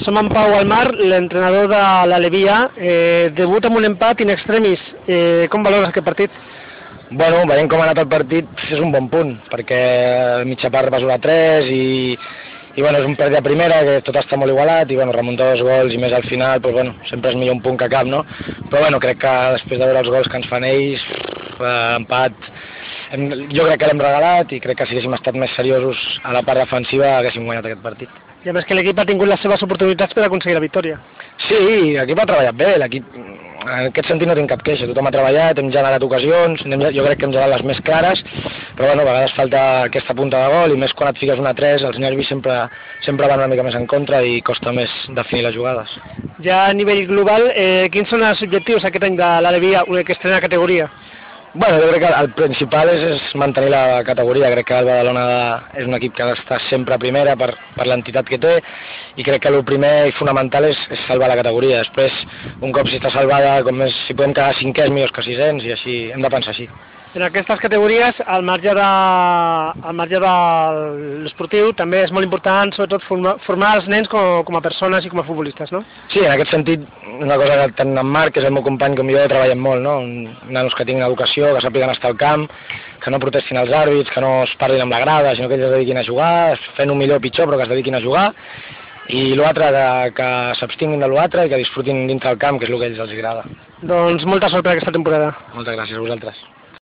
Som en Pau Almar, l'entrenador de l'Alevia. Debut amb un empat in extremis. Com valores aquest partit? Bueno, veient com ha anat el partit, és un bon punt, perquè a mitja part va jugar 3 i bueno, és un partit de primera, que tot està molt igualat, i bueno, remuntar 2 gols i més al final, doncs, bueno, sempre és millor un punt que cap, no? Però bueno, crec que després de veure els gols que ens fan ells, empat, jo crec que l'hem regalat i crec que si haguéssim estat més seriosos a la part defensiva haguéssim guanyat aquest partit. I a més que l'equip ha tingut les seves oportunitats per aconseguir la victòria. Sí, l'equip ha treballat bé, l'equip en aquest sentit no tinc cap queixa, tothom ha treballat, hem generat ocasions, jo crec que hem generat les més clares, però bueno, a vegades falta aquesta punta de gol i més quan et fiques una 3, els nervis sempre van una mica més en contra i costa més definir les jugades. Ja a nivell global, quins són els objectius aquest any de l'Alevia, que estrena categoria? Bueno, jo crec que el principal és mantenir la categoria. Crec que el Badalona és un equip que ha d'estar sempre a primera per l'entitat que té i crec que el primer i fonamental és salvar la categoria. Després, un cop si està salvada, si podem quedar 5è millors que 600 i així hem de pensar així. En aquestes categories, al marge de l'esportiu, també és molt important, sobretot, formar els nens com a persones i com a futbolistes, no? Sí, en aquest sentit, una cosa que tant en Marc, que és el meu company com jo, treballem molt, no? Nanos que tinguin educació, que sàpiguen estar al camp, que no protestin els àrbits, que no es parlin amb la grada, sinó que ells es dediquin a jugar, fent-ho millor o pitjor, però que es dediquin a jugar, i l'altre, que s'abstinguin de l'altre i que disfrutin dintre del camp, que és el que a ells els agrada. Doncs molta sort per aquesta temporada. Moltes gràcies a vosaltres.